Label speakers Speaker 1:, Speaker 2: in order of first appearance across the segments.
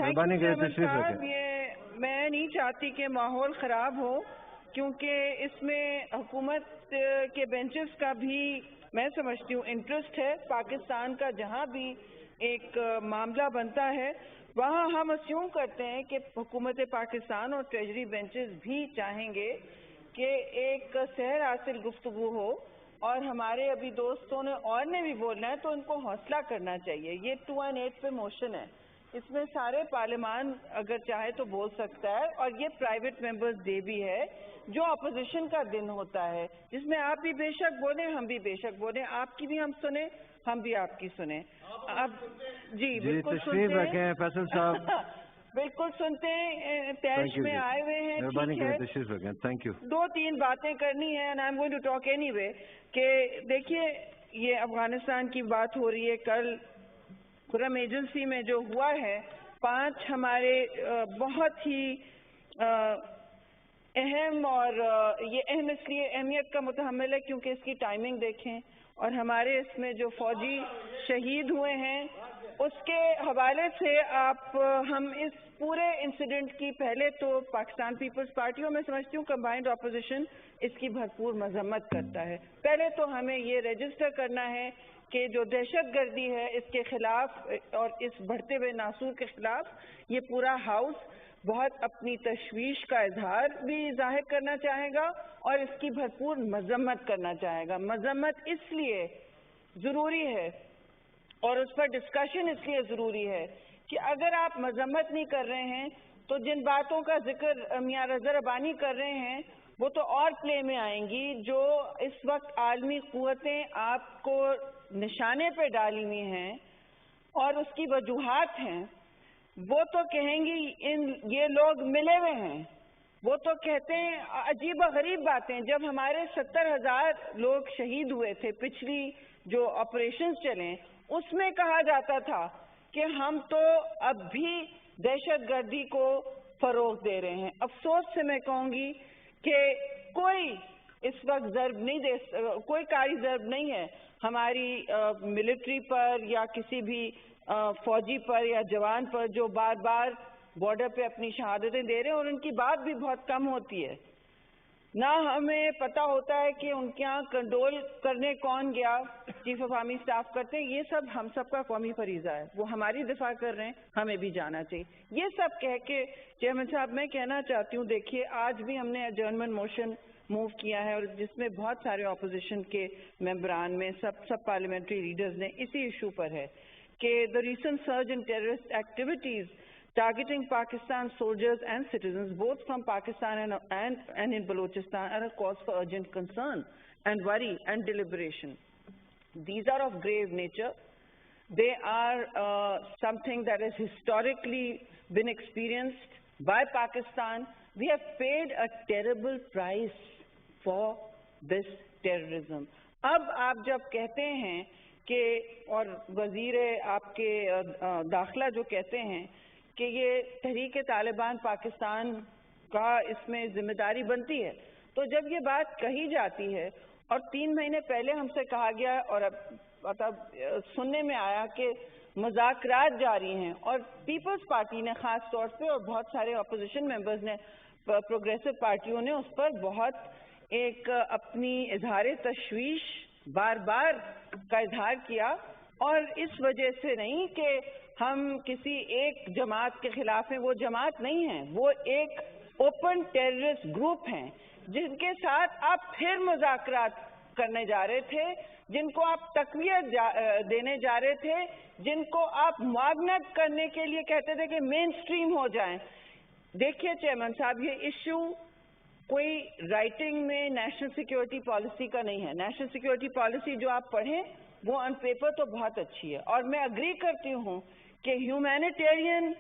Speaker 1: مہربانی کریں تشریف رکھیں.
Speaker 2: یہ میں نہیں چاہتی کہ ماحول خراب ہو، کیونکہ اس میں حکومت کے بینچز کا بھی میں سمجھتی ہوں انٹرسٹ ہے. پاکستان کا جہاں بھی ایک معاملہ بنتا ہے وہاں ہم اسیوم کرتے ہیں کہ حکومت پاکستان اور ٹریجری بینچز بھی چاہیں گے کہ ایک سحر حاصل گفتگو ہو، اور ہمارے ابھی دوستوں نے اور نے بھی بولنا ہے تو ان کو حوصلہ کرنا چاہیے. یہ 2&8 پہ موشن ہے، اس میں سارے پارلیمان اگر چاہے تو بول سکتا ہے، اور یہ پرائیویٹ ممبرز ڈے بھی ہے جو اپوزیشن کا دن ہوتا ہے، جس میں آپ بھی بے شک بولیں، ہم بھی بے شک بولیں، آپ کی بھی ہم سنیں، ہم بھی آپ کی سنیں. اب جی بالکل
Speaker 1: تشریف رکھیں فیصل صاحب.
Speaker 2: بالکل سنتے ہیں، تیش میں آئے ہوئے ہیں.
Speaker 1: مہربانی کریں تشریف رکھیں. Thank you.
Speaker 2: 2-3 باتیں کرنی ہے and I'm going to talk anyway. کہ دیکھیے یہ افغانستان کی بات ہو رہی ہے. کل خرم ایجنسی میں جو ہوا ہے، 5 ہمارے بہت ہی اہم، اور یہ اہم اس لیے اہمیت کا متحمل ہے کیونکہ اس کی ٹائمنگ دیکھیں، اور ہمارے اس میں جو فوجی شہید ہوئے ہیں اس کے حوالے سے ہم اس پورے انسیڈنٹ کی پہلے تو پاکستان پیپلز پارٹی اور میں سمجھتی ہوں کمبائنڈ اپوزیشن اس کی بھرپور مذمت کرتا ہے. پہلے تو ہمیں یہ رجسٹر کرنا ہے کہ جو دہشت گردی ہے اس کے خلاف اور اس بڑھتے ہوئے ناسور کے خلاف یہ پورا ہاؤس بہت اپنی تشویش کا اظہار بھی ظاہر کرنا چاہے گا اور اس کی بھرپور مذمت کرنا چاہے گا. مذمت اس لیے ضروری ہے اور اس پر ڈسکشن اس لیے ضروری ہے کہ اگر آپ مذمت نہیں کر رہے ہیں تو جن باتوں کا ذکر میاں رضا ربانی کر رہے ہیں وہ تو اور پلے میں آئیں گی. جو اس وقت عالمی قوتیں آپ کو نشانے پہ ڈالی ہوئی ہیں اور اس کی وجوہات ہیں، وہ تو کہیں گی یہ لوگ ملے ہوئے ہیں. وہ تو کہتے ہیں عجیب و غریب باتیں. جب ہمارے 70,000 لوگ شہید ہوئے تھے پچھلی جو آپریشنز چلیں، اس میں کہا جاتا تھا کہ ہم تو اب بھی دہشت گردی کو فروغ دے رہے ہیں. افسوس سے میں کہوں گی کہ کوئی اس وقت کوئی کاری ضرب نہیں ہے ہماری ملٹری پر یا کسی بھی فوجی پر یا جوان پر جو بار بار بارڈر پہ اپنی شہادتیں دے رہے ہیں، اور ان کی بات بھی بہت کم ہوتی ہے. نہ ہمیں پتہ ہوتا ہے کہ ان کے یہاں کنٹرول کرنے کون گیا، چیف آف آرمی اسٹاف کرتے ہیں. یہ سب ہم سب کا قومی فریضہ ہے، وہ ہماری دفاع کر رہے ہیں، ہمیں بھی جانا چاہیے. یہ سب کہہ کے چیئرمین صاحب میں کہنا چاہتی ہوں، دیکھیے آج بھی ہم نے ایڈجرنمنٹ موشن موو کیا ہے اور جس میں بہت سارے اپوزیشن کے ممبران میں سب پارلیمنٹری لیڈرز نے اسی ایشو پر ہے کہ the recent surge in terrorist activities targeting Pakistan soldiers and citizens both from Pakistan and in Balochistan are a cause for urgent concern and worry and deliberation. These are of grave nature. They are something that has historically been experienced by Pakistan. We have paid a terrible price for this terrorism. اب آپ جب کہتے ہیں کہ اور وزیر آپ کے داخلہ جو کہتے ہیں کہ یہ تحریک طالبان پاکستان کا اس میں ذمہ داری بنتی ہے، تو جب یہ بات کہی جاتی ہے اور 3 مہینے پہلے ہم سے کہا گیا اور اب سننے میں آیا کہ مذاکرات جاری ہیں اور پیپلز پارٹی نے خاص طور پہ اور بہت سارے اپوزیشن ممبرز نے پروگریسو پارٹیوں نے اس پر بہت ایک اپنی اظہار تشویش بار بار کا اظہار کیا، اور اس وجہ سے نہیں کہ ہم کسی ایک جماعت کے خلاف ہیں. وہ جماعت نہیں ہیں، وہ ایک اوپن ٹیررسٹ گروپ ہیں جن کے ساتھ آپ پھر مذاکرات کرنے جا رہے تھے، جن کو آپ تقویت دینے جا رہے تھے، جن کو آپ معاونت کرنے کے لیے کہتے تھے کہ مین سٹریم ہو جائیں. دیکھیے چیئرمین صاحب، یہ ایشو کوئی رائٹنگ میں نیشنل سیکیورٹی پالیسی کا نہیں ہے. نیشنل سیکیورٹی پالیسی جو آپ پڑھیں وہ آن پیپر تو بہت اچھی ہے، اور میں اگری کرتی ہوں کہ ہیومینیٹیرین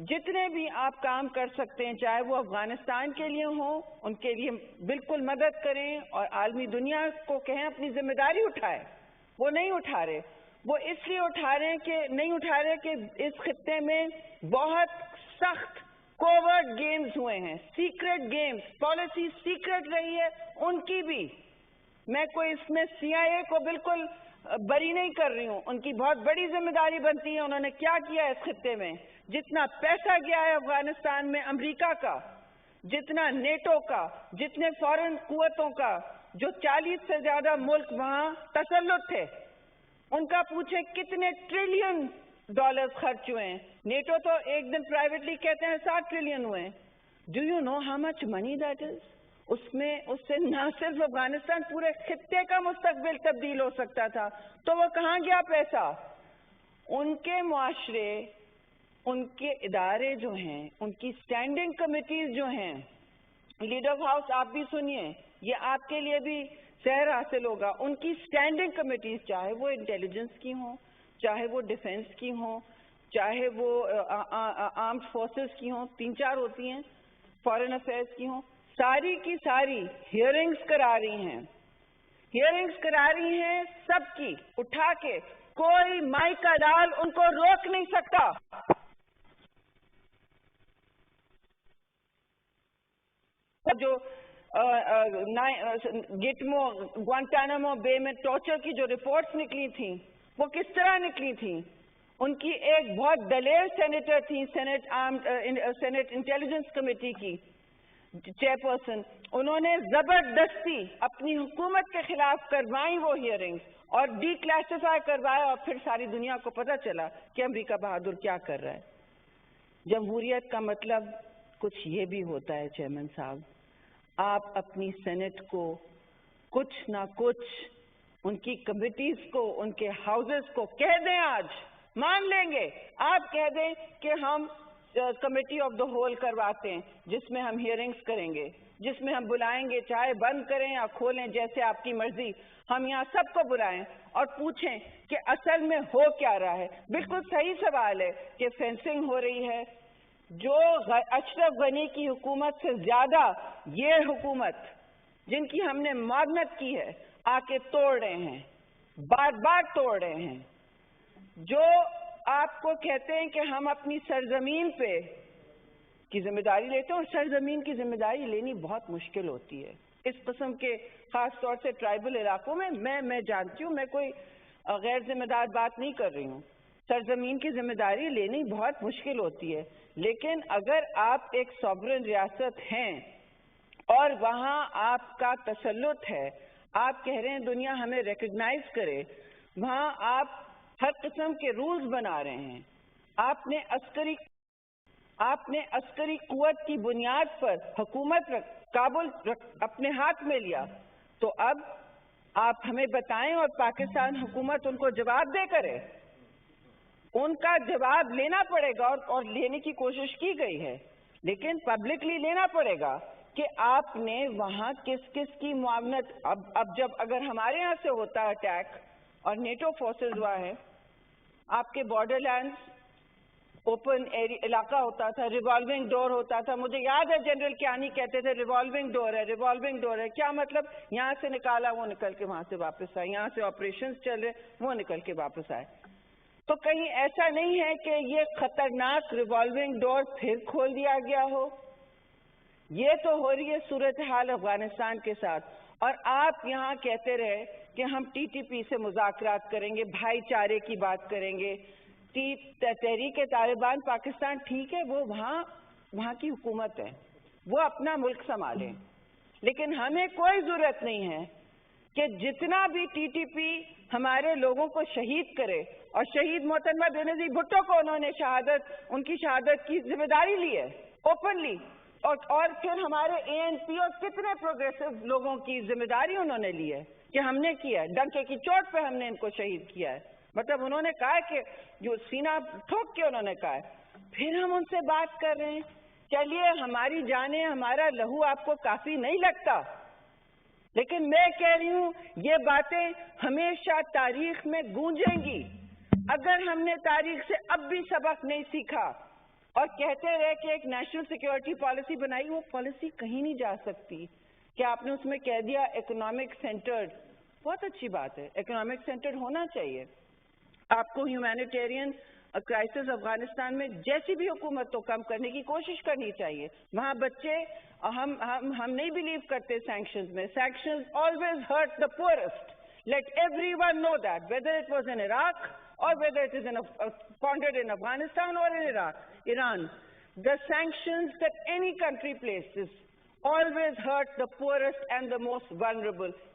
Speaker 2: جتنے بھی آپ کام کر سکتے ہیں، چاہے وہ افغانستان کے لیے ہوں، ان کے لیے بالکل مدد کریں اور عالمی دنیا کو کہیں اپنی ذمہ داری اٹھائے. وہ نہیں اٹھا رہے. وہ اس لیے نہیں اٹھا رہے کہ اس خطے میں بہت سخت کوورٹ گیمز ہوئے ہیں، سیکرٹ گیمز. پالیسی سیکرٹ رہی ہے ان کی بھی. میں کوئی اس میں CIA کو بالکل بری نہیں کر رہی ہوں، ان کی بہت بڑی ذمہ داری بنتی ہے. انہوں نے کیا کیا اس خطے میں؟ جتنا پیسہ گیا ہے افغانستان میں امریکہ کا، جتنا نیٹو کا، جتنے فورن قوتوں کا، جو 40 سے زیادہ ملک وہاں تسلط تھے، ان کا پوچھیں کتنے ٹریلین ڈالرز خرچ ہوئے ہیں. نیٹو تو ایک دن پرائیویٹلی کہتے ہیں 7 ٹریلین ہوئے ہیں. Do you know how much money that is? اس سے نہ صرف افغانستان، پورے خطے کا مستقبل تبدیل ہو سکتا تھا. تو وہ کہاں گیا پیسہ؟ ان کے معاشرے، ان کے ادارے جو ہیں، ان کی اسٹینڈنگ کمیٹیز جو ہیں، لیڈر آف ہاؤس آپ بھی سنیے، یہ آپ کے لیے بھی سحر حاصل ہوگا. ان کی اسٹینڈنگ کمیٹیز، چاہے وہ انٹیلیجنس کی ہوں، چاہے وہ ڈیفنس کی ہوں، چاہے وہ آرمڈ فورسز کی ہوں، 3-4 ہوتی ہیں، فارن افیئرس کی ہوں، ساری کی ساری ہیئرنگز کرا رہی ہیں. ہیئرنگز کرا رہی ہیں سب کی، اٹھا کے کوئی مائی کا ڈال ان کو روک نہیں سکتا. جو گٹمو گوانٹانامو بے میں ٹارچر کی جو رپورٹس نکلی تھیں، وہ کس طرح نکلی تھیں؟ ان کی ایک بہت دلیر سینیٹر تھی، سینٹ انٹیلیجنس کمیٹی کی چیئرپرسن، انہوں نے زبردستی اپنی حکومت کے خلاف کروائیں وہ ہیئرنگز اور ڈی کلاسیفائی کروایا، اور پھر ساری دنیا کو پتہ چلا کہ امریکہ بہادر کیا کر رہا ہے. جمہوریت کا مطلب کچھ یہ بھی ہوتا ہے چیئرمین صاحب، آپ اپنی سینٹ کو کچھ نہ کچھ، ان کی کمیٹیز کو، ان کے ہاؤسز کو کہہ دیں، آج مان لیں گے. آپ کہہ دیں کہ ہم کمیٹی آف دا ہول کرواتے ہیں، جس میں ہم ہیئرنگز کریں گے، جس میں ہم بلائیں گے، چاہے بند کریں یا کھولیں جیسے آپ کی مرضی، ہم یہاں سب کو بلائیں اور پوچھیں کہ اصل میں ہو کیا رہا ہے. بالکل صحیح سوال ہے کہ فینسنگ ہو رہی ہے. جو اشرف غنی کی حکومت سے زیادہ یہ حکومت، جن کی ہم نے معاونت کی ہے، آ کے توڑ رہے ہیں، بار بار توڑ رہے ہیں. جو آپ کو کہتے ہیں کہ ہم اپنی سرزمین پہ کی ذمہ داری لیتے ہیں، اور سرزمین کی ذمہ داری لینی بہت مشکل ہوتی ہے اس قسم کے، خاص طور سے ٹرائبل علاقوں میں. میں جانتی ہوں، میں کوئی غیر ذمہ دار بات نہیں کر رہی ہوں. سرزمین کی ذمہ داری لینی بہت مشکل ہوتی ہے، لیکن اگر آپ ایک سوورن ریاست ہیں اور وہاں آپ کا تسلط ہے، آپ کہہ رہے ہیں دنیا ہمیں ریکگنائز کرے، وہاں آپ ہر قسم کے رولز بنا رہے ہیں، آپ نے عسکری قوت کی بنیاد پر حکومت کابل اپنے ہاتھ میں لیا، تو اب آپ ہمیں بتائیں اور پاکستان حکومت ان کو جواب دے کرے. ان کا جواب لینا پڑے گا، اور لینے کی کوشش کی گئی ہے، لیکن پبلکلی لینا پڑے گا کہ آپ نے وہاں کس کس کی معاونت. اب جب اگر ہمارے یہاں سے ہوتا ہے اٹیک اور نیٹو فورسز ہوا ہے، آپ کے بارڈر لینڈز اوپن علاقہ ہوتا تھا، ریوالونگ ڈور ہوتا تھا. مجھے یاد ہے جنرل کیانی کہتے تھے ریوالونگ ڈور ہے، ریوالونگ ڈور ہے. کیا مطلب؟ یہاں سے نکالا وہ نکل کے وہاں سے واپس آئے، یہاں سے آپریشنز چل رہے وہ نکل کے واپس آئے. تو کہیں ایسا نہیں ہے کہ یہ خطرناک ریوالونگ ڈور پھر کھول دیا گیا ہو؟ یہ تو ہو رہی ہے صورتحال افغانستان کے ساتھ. اور آپ یہاں کہتے رہے کہ ہم ٹی ٹی پی سے مذاکرات کریں گے، بھائی چارے کی بات کریں گے. تحریک طالبان پاکستان ٹھیک ہے، وہ وہاں کی حکومت ہے، وہ اپنا ملک سنبھالیں، لیکن ہمیں کوئی ضرورت نہیں ہے کہ جتنا بھی ٹی ٹی پی ہمارے لوگوں کو شہید کرے. اور شہید محترمہ بینظیر بھٹو کو انہوں نے ان کی شہادت کی ذمہ داری لی ہے اوپنلی، اور پھر ہمارے اے این پی اور کتنے پروگریسو لوگوں کی ذمہ داری انہوں نے لی ہے کہ ہم نے کیا ہے، ڈنکے کی چوٹ پہ ہم نے ان کو شہید کیا ہے. مطلب انہوں نے کہا کہ جو سینہ ٹھوک کے انہوں نے کہا ہے. پھر ہم ان سے بات کر رہے ہیں. چلیے ہماری جانیں، ہمارا لہو آپ کو کافی نہیں لگتا، لیکن میں کہہ رہی ہوں یہ باتیں ہمیشہ تاریخ میں گونجیں گی. اگر ہم نے تاریخ سے اب بھی سبق نہیں سیکھا اور کہتے رہے کہ ایک نیشنل سیکیورٹی پالیسی بنائی، وہ پالیسی کہیں نہیں جا سکتی. کہ آپ نے اس میں کہہ دیا اکنامک سینٹرڈ، بہت اچھی بات ہے، اکنامک سینٹرڈ ہونا چاہیے. آپ کو ہیومینیٹیرین کرائسس افغانستان میں جیسی بھی حکومت کو کم کرنے کی کوشش کرنی چاہیے. وہاں بچے، ہم نہیں بلیو کرتے سینکشنز میں. Sanctions always hurt the poorest. Let everyone know that, whether it was in Iraq or whether it is pondered in Afghanistan or in Iraq. Iran. The sanctions that any country places always hurt the poorest and the most vulnerable.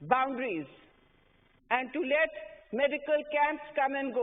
Speaker 2: boundaries and to let medical camps come and go.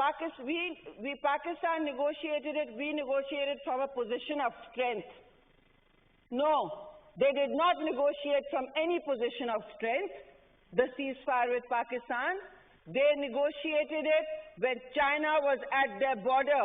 Speaker 2: Pakistan negotiated it, we negotiated from a position of strength. No, they did not negotiate from any position of strength, the ceasefire with Pakistan. They negotiated it when China was at their border.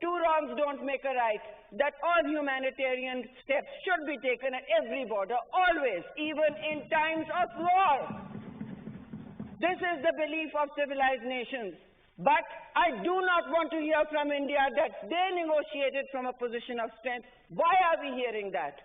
Speaker 2: 2 wrongs don't make a right, that all humanitarian steps should be taken at every border, always, even in times of war. This is the belief of civilized nations. But I do not want to hear from India that they negotiated from a position of strength. Why are we hearing that?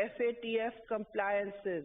Speaker 2: FATF compliances,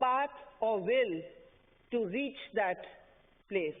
Speaker 2: path or will to reach that place.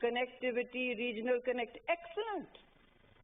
Speaker 2: connectivity, regional excellent.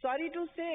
Speaker 2: sorry to say,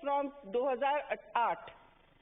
Speaker 2: from 2008.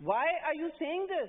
Speaker 2: Why are you saying this?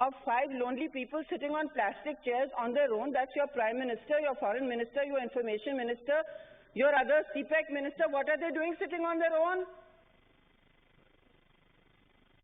Speaker 2: of 5 lonely people sitting on plastic chairs on their own? That's your prime minister, your foreign minister, your information minister, your other CPEC minister. What are they doing sitting on their own?